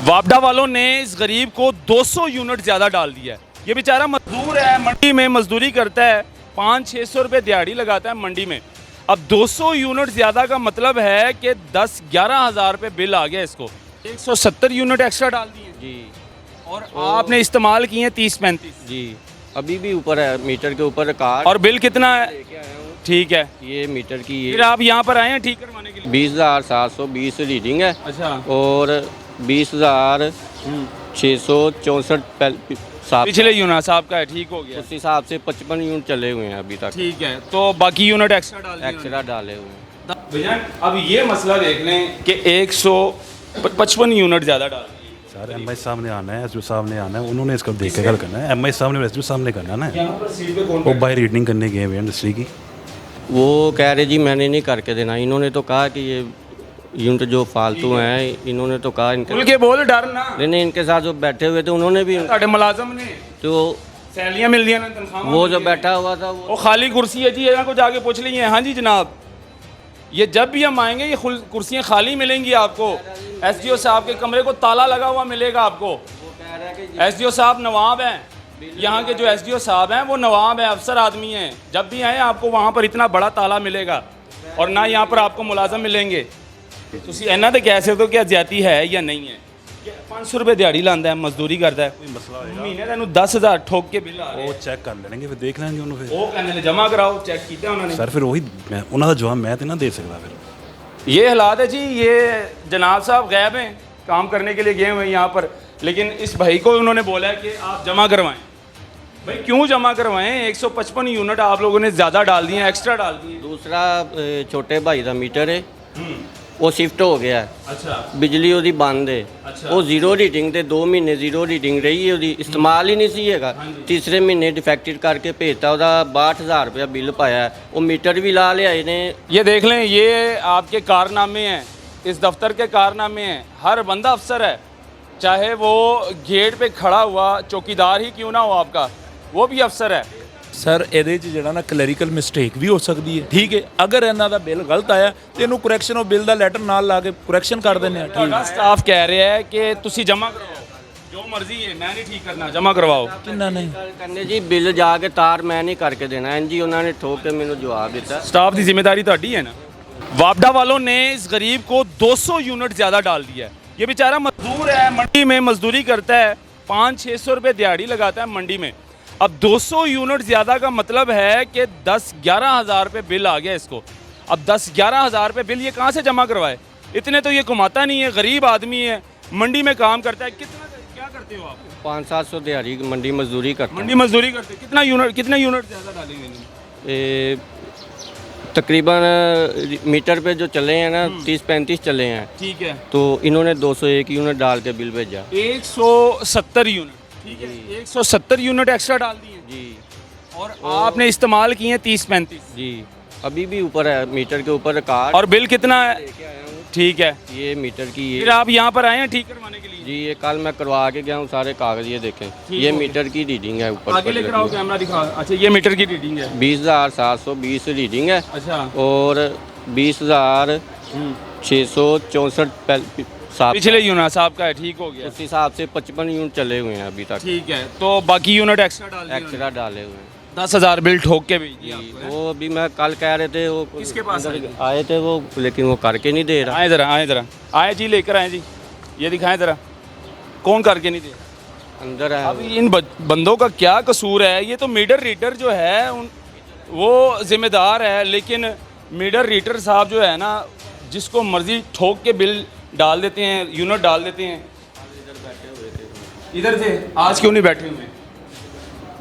वापडा वालों ने इस गरीब को 200 यूनिट ज़्यादा डाल दिया है। ये बेचारा मजदूर है, मंडी में मजदूरी करता है, 500-600 रुपये दिहाड़ी लगाता है मंडी में। अब 200 यूनिट ज़्यादा का मतलब है कि 10-11 हज़ार रुपये बिल आ गया इसको। 170 यूनिट एक्स्ट्रा डाल दिए जी। और आपने इस्तेमाल किए हैं 30-35 जी अभी भी ऊपर है, मीटर के ऊपर कार्ड और बिल कितना है? लेके आया हूँ। ठीक है, ये मीटर की फिर आप यहाँ पर आए हैं ठीक करवाने के लिए? 20,720 रीडिंग है अच्छा, और 20,664 साहब पिछले यूनिट साहब का है, ठीक हो गया। उस हिसाब से 55 यूनिट चले हुए हैं अभी तक, ठीक है, तो बाकी यूनिट एक्स्ट्रा डाल दिए एक्स्ट्रा डाले हुए हैं। भैया अब ये मसला देख लें कि 155 यूनिट ज़्यादा डाल दिए। सर एम आई सामने आना है, एसडीओ सामने आना है, उन्होंने इसको देख के गल करना है। एम आई सामने एसडीओ सामने करना है ना। यहाँ पर सीट पे कौन वो बाय रीडिंग करने गए हुए हैं इंडस्ट्री की। वो कह रहे जी मैंने नहीं करके देना, इन्होंने तो कहा कि ये यूनिट जो फालतू हैं, इन्होंने तो कहा खुल इनके के बोल, डर ना। नहीं इनके साथ जो बैठे हुए थे उन्होंने भी ਤੁਹਾਡੇ मुलाजम ने तो सैलियां मिल दिया ना, तनख्वाह वो जो बैठा हुआ था वो खाली कुर्सी है जी, यहाँ को जाके पूछ लीजिए। हाँ जी जनाब, ये जब भी हम आएंगे ये कुर्सियाँ खाली मिलेंगी आपको। एसडीओ साहब के कमरे को ताला लगा हुआ मिलेगा आपको। एसडीओ साहब नवाब हैं, यहाँ के जो एसडीओ साहब हैं वो नवाब हैं, अफसर आदमी हैं। जब भी आए आपको वहाँ पर इतना बड़ा ताला मिलेगा और ना यहाँ पर आपको मुलाजम मिलेंगे। ਤੁਸੀਂ ਇਹਨਾਂ ਤੇ ਕਹਿ ਸਕਦੇ ਹੋ ਕਿ ਜ਼ਿਆਦਤੀ ਹੈ ਜਾਂ ਨਹੀਂ ਹੈ। 500 रुपये ਦਿਹਾੜੀ ਲਾਉਂਦਾ ਹੈ, ਮਜ਼ਦੂਰੀ ਕਰਦਾ ਹੈ, कोई मसला होएगा ਮਹੀਨੇ ਦਾ ਇਹਨੂੰ 10,000 ਠੋਕ ਕੇ ਬਿੱਲ ਆ ਰਿਹਾ। वो चेक कर लेंगे, फिर देख लेंगे उन्होंने। फिर ਉਹ ਕਹਿੰਦੇ ਨੇ ਜਮ੍ਹਾਂ ਕਰਾਓ, ਚੈੱਕ ਕੀਤਾ ਉਹਨਾਂ ਨੇ। सर फिर वही मैं उन्होंने जवाब मैं तो ना दे सकता। फिर ये हालात है जी, ये जनाब साहब गैब हैं, काम करने के लिए गए हुए हैं यहाँ पर, लेकिन इस भाई को उन्होंने बोला है कि आप जमा करवाएं। भाई क्यों जमा करवाएं? 155 यूनिट आप लोगों ने ज़्यादा डाल दिए हैं, एक्स्ट्रा डाल दिए। दूसरा छोटे भाई का मीटर है वो शिफ्ट हो गया है, अच्छा बिजली ਉਹਦੀ ਬੰਦ ਹੈ। अच्छा। ਉਹ ਜ਼ੀਰੋ ਰੀਡਿੰਗ ਤੇ 2 ਮਹੀਨੇ ਜ਼ੀਰੋ ਰੀਡਿੰਗ ਰਹੀ ਹੈ, ਉਹਦੀ ਇਸਤੇਮਾਲ ਹੀ ਨਹੀਂ ਸੀ ਹੈਗਾ। ਤੀਸਰੇ ਮਹੀਨੇ ਡਿਫੈਕਟਡ ਕਰਕੇ ਭੇਜਤਾ, ਉਹਦਾ 62,000 ਰੁਪਇਆ ਬਿੱਲ ਪਾਇਆ। ਉਹ ਮੀਟਰ ਵੀ ਲਾ ਲਿਆਏ ਨੇ। ये देख लें, ये आपके कारनामे हैं, इस दफ्तर के कारनामे हैं। हर बंदा अफसर है, चाहे वो गेट पे खड़ा हुआ चौकीदार ही क्यों ना हो आपका, वो भी अफसर है। ਸਰ ਇਹਦੇ 'ਚ ਜਿਹੜਾ ਨਾ ਕਲੈਰੀਕਲ ਮਿਸਟੇਕ ਵੀ ਹੋ ਸਕਦੀ ਹੈ, ਠੀਕ ਹੈ। ਅਗਰ ਇਹਨਾਂ ਦਾ ਬਿੱਲ ਗਲਤ ਆਇਆ ਤੇ ਇਹਨੂੰ ਕਰੈਕਸ਼ਨ ਉਹ ਬਿੱਲ ਦਾ ਲੈਟਰ ਨਾਲ ਲਾ ਕੇ ਕਰੈਕਸ਼ਨ ਕਰ ਦਿੰਦੇ ਆ। ਠੀਕ ਤੁਹਾਡਾ ਸਟਾਫ ਕਹਿ ਰਿਹਾ ਹੈ ਕਿ ਤੁਸੀਂ ਜਮ੍ਹਾਂ ਕਰਵਾਓ, ਜੋ ਮਰਜ਼ੀ ਹੈ, ਮੈਂ ਨਹੀਂ ਠੀਕ ਕਰਨਾ, ਜਮ੍ਹਾਂ ਕਰਵਾਓ। ਕਿੰਨਾ ਨਹੀਂ ਕਹਿੰਦੇ ਜੀ ਬਿੱਲ ਜਾ ਕੇ ਤਾਰ ਮੈਂ ਨਹੀਂ ਕਰਕੇ ਦੇਣਾ। ਇੰਜ ਹੀ ਉਹਨਾਂ ਨੇ ਠੋਕ ਕੇ ਮੈਨੂੰ ਜਵਾਬ ਦਿੱਤਾ। स्टाफ की जिम्मेदारी ਤੁਹਾਡੀ है ना। वापडा वालों ने इस गरीब को 200 यूनिट ज़्यादा डाल दिया है। ये बेचारा मजदूर है, मंडी में मजदूरी करता है, 500-600 रुपये दिहाड़ी लगाता है मंडी में। अब 200 यूनिट ज़्यादा का मतलब है कि 10-11 हज़ार रुपये बिल आ गया इसको। अब 10-11 हज़ार रुपये बिल ये कहाँ से जमा करवाए? इतने तो ये कमाता नहीं है, गरीब आदमी है, मंडी में काम करता है। कितना क्या करते हो आप? 500-700 दिहाड़ी मंडी मजदूरी करता मंडी मजदूरी करते हैं। कितना यूनिट ज़्यादा डालेंगे? है। तकरीबन मीटर पे जो चले हैं ना 30-35 चले हैं, ठीक है, तो इन्होंने 201 यूनिट डाल के बिल भेजा। 170 यूनिट, ठीक है, 170 यूनिट एक्स्ट्रा डाल दिए जी। और आपने इस्तेमाल किए हैं 30-35 जी अभी भी ऊपर है, मीटर के ऊपर कार्ड और बिल कितना है? लेके आया हूँ। ठीक है, ये मीटर की फिर आप यहाँ पर आए हैं ठीक करवाने के लिए? जी ये कल मैं करवा के गया हूँ, सारे कागज ये देखें। ये मीटर की रीडिंग है ऊपर आगे लेकर आओ, कैमरा दिखा। अच्छा ये मीटर की रीडिंग है। 20,720 रीडिंग है अच्छा, और 20,664 साहब पिछले यूनिट साहब का है, ठीक हो गया। उस हिसाब से 55 यूनिट चले हुए हैं अभी तक, ठीक है, तो बाकी यूनिट एक्स्ट्रा डाल दिए। एक्स्ट्रा डाले हुए हैं। 10,000 बिल ठोक के भेज दिया जी, आपको, वो अभी मैं कल कह रहे थे वो किसके पास आए थे वो, लेकिन वो करके नहीं दे रहा। आए ज़रा, आए ज़रा, आए जी, लेकर आए जी, ये दिखाएं ज़रा, कौन करके नहीं दे? अंदर है अब इन बंदों का क्या कसूर है? ये तो मीटर रीडर जो है वो जिम्मेदार है, लेकिन मीटर रीडर साहब जो है ना, जिसको मर्जी ठोक के बिल डाल देते हैं, यूनिट डाल देते हैं। इधर थे, आज क्यों नहीं बैठे हुए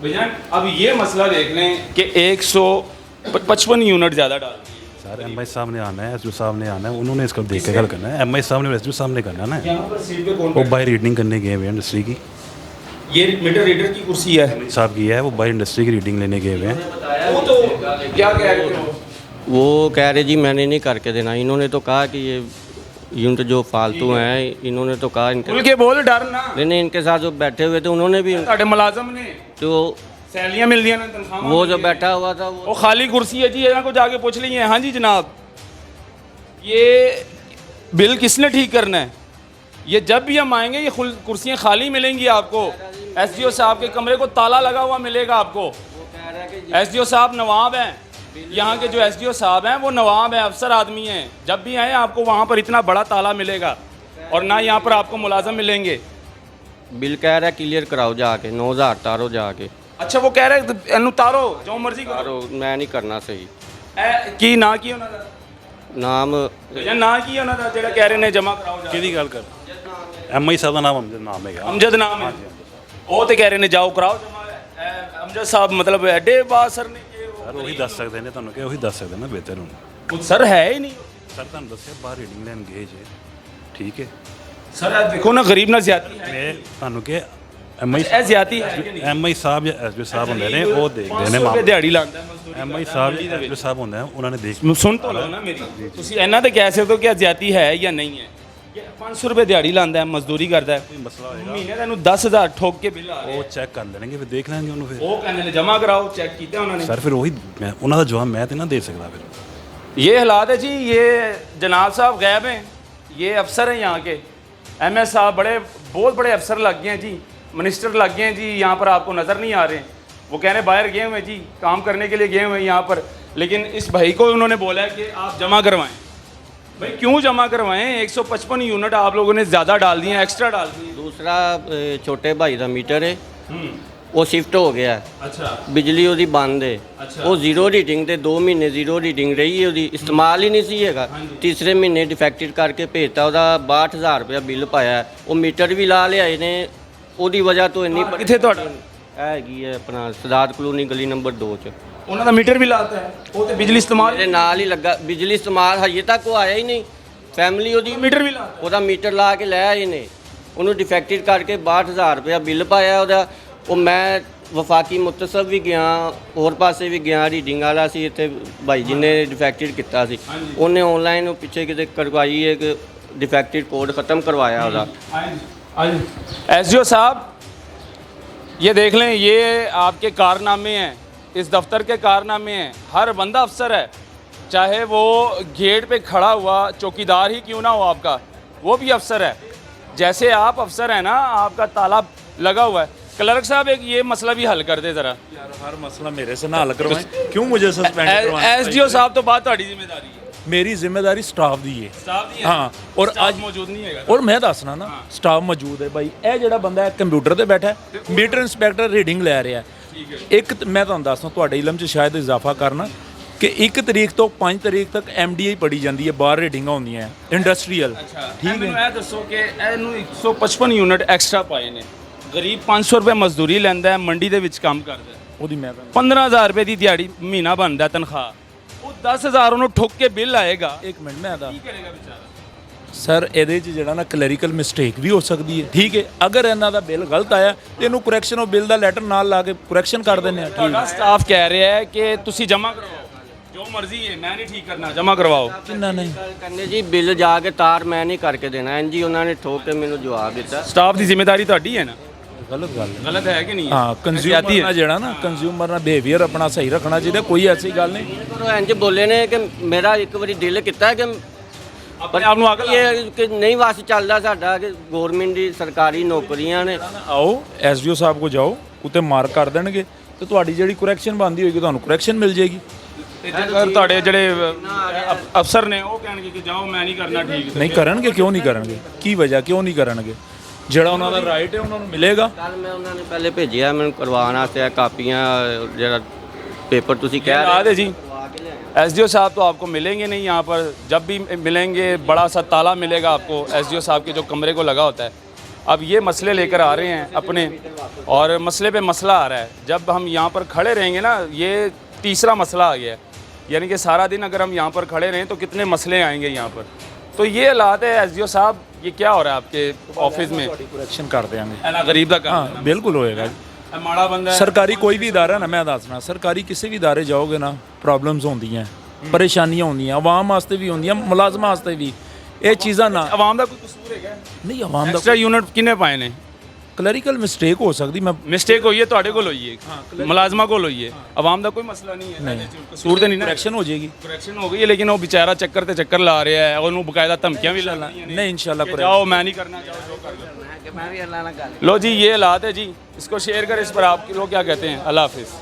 भैया? अब ये मसला देख लें कि 155 यूनिट ज़्यादा डाल दिए। सर एम आई सामने आना है, एसडीओ सामने आना है, उन्होंने इसको देख के गल करना है। एम आई सामने एसडीओ सामने करना है ना। यहाँ पर सीट पे कौन वो बाय रीडिंग करने गए हुए हैं इंडस्ट्री की। ये मीटर रीडर की कुर्सी है। साहब की है, वो बाय इंडस्ट्री की रीडिंग लेने गए हुए हैं। वो तो क्या कह रहे हो? वो कह रहे जी मैंने नहीं करके देना। इन्होंने तो कहा कि ये यूनिट जो फालतू हैं, इन्होंने तो कहा खुल इनके के बोल, डर ना। नहीं इनके साथ जो बैठे हुए थे उन्होंने भी ਤੁਹਾਡੇ मुलाजम ने तो सैलियां मिल दिया ना, तनख्वाह वो जो बैठा हुआ था वो खाली कुर्सी है जी, यहाँ को जाके पूछ लीजिए। हाँ जी जनाब, ये बिल किसने ठीक करना है? ये जब भी हम आएंगे ये कुर्सियाँ खाली मिलेंगी आपको। SDO साहब के कमरे को ताला लगा हुआ मिलेगा आपको। SDO साहब नवाब हैं, यहाँ के जो SDO साहब हैं वो नवाब हैं, अफसर आदमी हैं। जब भी आए आपको वहाँ पर इतना बड़ा ताला मिलेगा और ना यहाँ पर आपको मुलाजम मिलेंगे। बिल कह रहा है क्लियर कराओ जाके 9000 तारो जाके। अच्छा वो कह रहे हैं तारो जो मर्जी करो तारो मैं नहीं करना सही की ना की ਉਹਨਾਂ ਦਾ नाम ਜਾਂ ਨਾ ਕੀ ਉਹਨਾਂ ਦਾ ਜਿਹੜਾ ਕਹਿ ਰਹੇ ਨੇ ਜਮਾ ਕਰਾਓ ਜਾ ਕਿਹਦੀ ਗੱਲ ਕਰ MI ਸਾਹਿਬ ਦਾ ਨਾਮ ਅਮਜਦ ਨਾਮ ਹੈਗਾ। ਅਮਜਦ ਨਾਮ ਹੈ ਉਹ ਤੇ ਕਹਿ ਰਹੇ ਨੇ ਜਾਓ ਕਰਾਓ ਜਮਾ। ਅਮਜਦ ਸਾਹਿਬ ਮਤਲਬ ਐਡੇ ਬਾਸਰ ਨੇ ਕਿ ਸਰ ਉਹੀ ਦੱਸ ਸਕਦੇ ਨੇ ਤੁਹਾਨੂੰ ਕਿ ਉਹੀ ਦੱਸ ਸਕਦੇ ਨਾ ਬਿਹਤਰ ਹੁਣ। ਉਹ ਸਰ ਹੈ ਹੀ ਨਹੀਂ। ਸਰ ਤੁਹਾਨੂੰ ਦੱਸਿਆ ਬਾਹਰ ਰੀਡਿੰਗ ਲੈਣ ਗਏ ਜੇ, ਠੀਕ ਹੈ ਸਰ ਇਹ ਦੇਖੋ ਨਾ ਗਰੀਬ ਨਾਲ ਜ਼ਿਆਦਤੀ ਹੈ। ਮੈਂ ਤੁਹਾਨੂੰ ਕਿ MI ਇਹ ਜ਼ਿਆਦਤੀ ਹੈ ਕਿ ਨਹੀਂ? MI ਸਾਹਿਬ ਜਾਂ SDO ਸਾਹਿਬ ਹੁੰਦੇ ਨੇ ਉਹ ਦੇਖਦੇ ਨੇ 500 ਰੁਪਏ ਦਿਹਾੜੀ ਲਾਉਂਦਾ ਮਜ਼ਦੂਰੀ MI ਸਾਹਿਬ ਜਾਂ SDO ਸਾਹਿਬ ਹੁੰਦੇ ਆ ਉਹਨਾਂ ਨੇ ਦੇਖ ਸੁਣ ਤਾਂ ਲਓ ਨਾ ਮੇਰੀ। ਤੁਸੀਂ ਇਹਨਾਂ ਤੇ ਕਹਿ ਸਕਦੇ ਹੋ ਕਿ ਇਹ ਜ਼ਿਆਦਤੀ ਹੈ ਜਾਂ ਨਹੀਂ ਹੈ। 500 ਰੁਪਏ ਦਿਹਾੜੀ ਲਾਉਂਦਾ ਹੈ, ਮਜ਼ਦੂਰੀ ਕਰਦਾ ਹੈ, ਕੋਈ ਮਸਲਾ ਹੋਏਗਾ ਮਹੀਨੇ ਦਾ ਇਹਨੂੰ 10,000 ਠੋਕ ਕੇ ਬਿੱਲ ਆ ਰਿਹਾ। ਉਹ ਚੈੱਕ ਕਰ ਲੈਣਗੇ ਫਿਰ ਦੇਖ ਲੈਣਗੇ ਉਹਨੂੰ। ਫਿਰ ਉਹ ਕਹਿੰਦੇ ਨੇ ਜਮਾ ਕਰਾਓ, ਚੈੱਕ ਕੀਤਾ ਉਹਨਾਂ ਨੇ। ਸਰ ਫਿਰ ਉਹੀ ਮੈਂ ਉਹਨਾਂ ਦਾ ਜਵਾਬ ਮੈਂ ਤੇ ਨਾ ਦੇ ਸਕਦਾ ਫਿਰ। ये हालात है जी। ये जनाब साहब गैब हैं, ये अफसर हैं यहाँ के। MS साहब बहुत बड़े अफसर लग गए हैं जी, मिनिस्टर लग गए हैं जी, यहाँ पर आपको नज़र नहीं आ रहे हैं। वो कह रहे हैं बाहर गए हुए हैं जी, काम करने के लिए गए हुए हैं यहाँ पर। लेकिन इस भाई को उन्होंने बोला है कि आप जमा करवाएं। भाई क्यों जमा करवाएं? 155 यूनिट आप लोगों ने ज़्यादा डाल दिए हैं, एक्स्ट्रा डाल दिए। दूसरा छोटे भाई का मीटर है ਉਹ ਸ਼ਿਫਟ ਹੋ ਗਿਆ। अच्छा ਬਿਜਲੀ ਉਹਦੀ ਬੰਦ ਹੈ। ਅੱਛਾ। ਉਹ ਜ਼ੀਰੋ ਰੀਡਿੰਗ ਤੇ 2 ਮਹੀਨੇ ਜ਼ੀਰੋ ਰੀਡਿੰਗ ਰਹੀ ਹੈ ਉਹਦੀ, ਇਸਤੇਮਾਲ ਹੀ ਨਹੀਂ ਸੀ ਹੈਗਾ। ਤੀਸਰੇ ਮਹੀਨੇ ਡਿਫੈਕਟਡ ਕਰਕੇ ਭੇਜਤਾ, ਉਹਦਾ 62000 ਰੁਪਇਆ ਬਿੱਲ ਪਾਇਆ। ਉਹ ਮੀਟਰ ਵੀ ਲਾ ਲਿਆਏ ਨੇ, ਉਹਦੀ ਵਜ੍ਹਾ ਤੋਂ ਇੰਨੀ ਕਿੱਥੇ ਤੁਹਾਡਾ? ਇਹ ਹੈਗੀ ਹੈ ਆਪਣਾ ਸਦਾਤ ਕਲੋਨੀ ਗਲੀ ਨੰਬਰ 2 ਚ। ਉਹਨਾਂ ਦਾ ਮੀਟਰ ਵੀ ਲਾਤਾ ਹੈ, ਉਹ ਤੇ ਬਿਜਲੀ ਇਸਤੇਮਾਲ ਮੇਰੇ ਨਾਲ ਹੀ ਲੱਗਾ ਬਿਜਲੀ ਇਸਤੇਮਾਲ, ਹਜੇ ਤੱਕ ਉਹ ਆਇਆ ਹੀ ਨਹੀਂ। ਫੈਮਿਲੀ ਉਹਦੀ ਮੀਟਰ ਵੀ ਲਾਤਾ। ਉਹਦਾ ਮੀਟਰ ਲਾ ਕੇ ਲੈ ਆਏ ਨੇ, ਉਹਨੂੰ ਡਿਫੈਕਟਡ ਕਰਕੇ 62000 ਰੁਪਇਆ ਬਿੱਲ ਪਾਇਆ ਉਹਦਾ। ਉਹ ਮੈਂ ਵਫਾਕੀ ਮੁਤਸਬ ਵੀ ਗਿਆ, ਹੋਰ ਪਾਸੇ ਵੀ ਗਿਆ, ਰੀਡਿੰਗ ਵਾਲਾ ਸੀ ਇੱਥੇ ਭਾਈ ਜੀ ਨੇ ਡਿਫੈਕਟਡ ਕੀਤਾ ਸੀ, ਉਹਨੇ ਆਨਲਾਈਨ ਪਿੱਛੇ ਕਿਤੇ ਕਰਵਾਈ ਹੈ ਕਿ ਡਿਫੈਕਟਡ ਕੋਡ ख़त्म करवाया ਉਹਦਾ। SDO साहब ये देख लें, ये आपके कारनामे हैं, इस दफ्तर के कारनामे हैं। हर बंदा अफसर है, चाहे वो गेट पे खड़ा हुआ चौकीदार ही क्यों ना हो आपका, वो भी अफसर है। जैसे आप अफसर हैं ना, आपका ताला लगा हुआ है। क्लर्क साहब एक ये मसला भी हल कर दे ज़रा। यार हर मसला मेरे से ना हल करवाएं, क्यों मुझे सस्पेंड करवाना? SDO साहब तो बात ਤੁਹਾਡੀ ਜ਼ਿੰਮੇਵਾਰੀ ਹੈ। मेरी जिम्मेदारी स्टाफ दी है। ਸਟਾਫ ਦੀ ਹੈ। हाँ और ਅੱਜ आज ਮੌਜੂਦ ਨਹੀਂ ਹੈਗਾ। और मैं दसना ना स्टाफ मौजूद है भाई। ਇਹ ਜਿਹੜਾ ਬੰਦਾ ਹੈ ਕੰਪਿਊਟਰ ਤੇ ਬੈਠਾ ਹੈ, ਮੀਟਰ ਇੰਸਪੈਕਟਰ ਰੀਡਿੰਗ ਲੈ ਰਿਹਾ ਹੈ। ਇੱਕ ਮੈਂ ਤੁਹਾਨੂੰ ਦੱਸਦਾ, ਤੁਹਾਡੇ ਇਲਮ 'ਚ ਸ਼ਾਇਦ ਇਜ਼ਾਫਾ ਕਰਨਾ ਕਿ 1 ਤਰੀਕ ਤੋਂ 5 ਤਰੀਕ ਤੱਕ MDI ਪੜੀ ਜਾਂਦੀ ਹੈ, ਬਾਹਰ ਰੀਡਿੰਗਾਂ ਹੁੰਦੀਆਂ ਇੰਡਸਟਰੀਅਲ। ਠੀਕ ਹੈ, ਮੈਨੂੰ ਇਹ ਦੱਸੋ ਕਿ ਇਹਨੂੰ 155 ਯੂਨਿਟ ਐਕਸਟਰਾ ਪਾਏ ਨੇ। ਗਰੀਬ 500 ਰੁਪਏ ਮਜ਼ਦੂਰੀ ਲੈਂਦਾ ਹੈ, ਮੰਡੀ ਦੇ ਵਿੱਚ ਕੰਮ ਕਰਦਾ ਹੈ, ਉਹਦੀ ਮੈਂ ਤੁਹਾਨੂੰ 15000 ਰੁਪਏ ਦੀ ਦਿਹਾੜੀ ਮਹੀਨਾ ਬਣਦਾ ਤਨਖਾਹ, ਉਹ 10000 ਉਹਨੂੰ ਠੁੱਕ ਕੇ ਬਿੱਲ ਆਏਗਾ। ਇੱਕ ਮਿੰਟ ਮੈਂ ਆਦਾ ਕੀ ਕਰੇਗਾ ਵਿਚਾਰਾ? ਸਰ ਇਹਦੇ 'ਚ ਜਿਹੜਾ ਨਾ ਕਲੈਰੀਕਲ ਮਿਸਟੇਕ ਵੀ ਹੋ ਸਕਦੀ ਹੈ। ਠੀਕ ਹੈ, ਅਗਰ ਇਹਨਾਂ ਦਾ ਬਿੱਲ ਗਲਤ ਆਇਆ ਤੇ ਇਹਨੂੰ ਕਰੈਕਸ਼ਨ ਉਹ ਬਿੱਲ ਦਾ ਲੈਟਰ ਨਾਲ ਲਾ ਕੇ ਕਰੈਕਸ਼ਨ ਕਰ ਦਿੰਦੇ ਆ। ਠੀਕ ਤੁਹਾਡਾ ਸਟਾਫ ਕਹਿ ਰਿਹਾ ਹੈ ਕਿ ਤੁਸੀਂ ਜਮ੍ਹਾਂ ਕਰਵਾਓ, ਜੋ ਮਰਜ਼ੀ ਹੈ, ਮੈਂ ਨਹੀਂ ਠੀਕ ਕਰਨਾ, ਜਮ੍ਹਾਂ ਕਰਵਾਓ। ਕਿੰਨਾ ਨਹੀਂ ਕਹਿੰਦੇ ਜੀ ਬਿੱਲ ਜਾ ਕੇ ਤਾਰ ਮੈਂ ਨਹੀਂ ਕਰਕੇ ਦੇਣਾ। ਇੰਜੀ ਉਹਨਾਂ ਨੇ ਠੋਕ ਕੇ ਮੈਨੂੰ ਜਵਾਬ ਦਿੱਤਾ। ਸਟਾਫ ਦੀ ਜ਼ਿੰਮੇਵਾਰੀ ਤੁਹਾਡੀ ਹੈ ਨਾ? ਗਲਤ ਗੱਲ ਹੈ। ਗਲਤ ਹੈ ਕਿ ਨਹੀਂ? ਹਾਂ, ਕੰਜ਼ਿਊਮਰ ਨਾਲ ਜਿਹੜਾ ਨਾ ਕੰਜ਼ਿਊਮਰ ਨਾਲ ਬਿਹੇਵੀਅਰ ਆਪਣਾ ਸਹੀ ਰੱਖਣਾ ਚਾਹੀਦਾ, ਕੋਈ ਐਸੀ ਗੱਲ ਨਹੀਂ। ਪਰ ਇੰਜ ਬੋਲੇ ਨੇ ਕਿ ਮੇਰਾ ਇੱਕ ਵਾਰੀ ਦਿਲ ਕੀਤਾ ਕਿ ਆਪਣੇ ਆਪ ਨੂੰ ਅਕਲ ਇਹ ਕਿ ਨਹੀਂ ਵਸ ਚੱਲਦਾ ਸਾਡਾ ਕਿ ਗਵਰਨਮੈਂਟ ਦੀ ਸਰਕਾਰੀ ਨੌਕਰੀਆਂ ਨੇ। ਆਓ SDO ਸਾਹਿਬ ਕੋ ਜਾਓ, ਉੱਤੇ ਮਾਰਕ ਕਰ ਦੇਣਗੇ ਤੇ ਤੁਹਾਡੀ ਜਿਹੜੀ ਕਰੈਕਸ਼ਨ ਬਣਦੀ ਹੋਏਗੀ ਤੁਹਾਨੂੰ ਕਰੈਕਸ਼ਨ ਮਿਲ ਜਾਏਗੀ। ਜੇਕਰ ਤੁਹਾਡੇ ਜਿਹੜੇ ਅਫਸਰ ਨੇ ਉਹ ਕਹਿਣਗੇ ਕਿ ਜਾਓ ਮੈਂ ਨਹੀਂ ਕਰਨਾ ਠੀਕ, ਨਹੀਂ ਕਰਨਗੇ, ਕਿਉਂ ਨਹੀਂ ਕਰਨਗੇ? ਕੀ ਵਜ੍ਹਾ ਕਿਉਂ ਨਹੀਂ ਕਰਨਗੇ? ਜਿਹੜਾ ਉਹਨਾਂ ਦਾ ਰਾਈਟ ਹੈ ਉਹਨਾਂ ਨੂੰ ਮਿਲੇਗਾ। ਕੱਲ ਮੈਂ ਉਹਨਾਂ ਨੇ ਪਹਿਲੇ ਭੇਜਿਆ ਮੈਨੂੰ ਕਰਵਾਉਣ ਵਾਸਤੇ ਕਾਪੀਆਂ, ਜਿਹੜਾ पेपर तुसी कह याद रहे है जी। SDO साहब तो आपको मिलेंगे नहीं यहाँ पर, जब भी मिलेंगे बड़ा सा ताला मिलेगा आपको SDO साहब के जो कमरे को लगा होता है। अब ये मसले लेकर आ रहे हैं अपने, और मसले पे मसला आ रहा है। जब हम यहाँ पर खड़े रहेंगे ना, ये तीसरा मसला आ गया है, यानी कि सारा दिन अगर हम यहाँ पर खड़े रहें तो कितने मसले आएंगे यहाँ पर। तो ये हालात है। SDO साहब ये क्या हो रहा है आपके ऑफिस में? करेक्शन कर देंगे, है ना, गरीब का हाँ बिल्कुल होएगा। माड़ा बंदा है। सरकारी कोई भी इदारा ना, मैं दसना सरकारी किसी भी इदारे जाओगे ना प्रॉब्लम्स होंदियां, परेशानियां होंदियां, आवाम वास्ते भी होंदियां, मुलाजमा वास्ते भी। ये चीज़ां ना आवाम का कोई कसूर है क्या? नहीं, आवाम दा एक्स्ट्रा यूनिट किने पाए ने? ਕਲੈਰੀਕਲ ਮਿਸਟੇਕ ਹੋ ਸਕਦੀ ਮੈਂ ਮਿਸਟੇਕ ਹੋਈ ਹੈ ਤੁਹਾਡੇ ਕੋਲ ਹੋਈ ਹੈ ਮੁਲਾਜ਼ਮਾਂ ਕੋਲ ਹੋਈ ਹੈ ਆਵਾਮ ਦਾ ਕੋਈ ਮਸਲਾ ਨਹੀਂ ਹੈ ਕਸੂਰ ਤੇ ਨਹੀਂ ਨਾ ਕਰੈਕਸ਼ਨ ਹੋ ਜਾਏਗੀ ਕਰੈਕਸ਼ਨ ਹੋ ਗਈ ਹੈ ਲੇਕਿਨ ਉਹ बेचारा ਚੱਕਰ ਤੇ ਚੱਕਰ ਲਾ ਰਿਹਾ ਹੈ ਉਹਨੂੰ ਬਕਾਇਦਾ ਧਮਕੀਆਂ ਵੀ ਲਾਉਂਦੀਆਂ नहीं इंशाल्लाह कि जाओ मैं नहीं करना जाओ जो कर लो लो जी ये हालात है जी इसको शेयर कर इस पर आप लोग क्या कहते हैं अल्लाह हाफिज़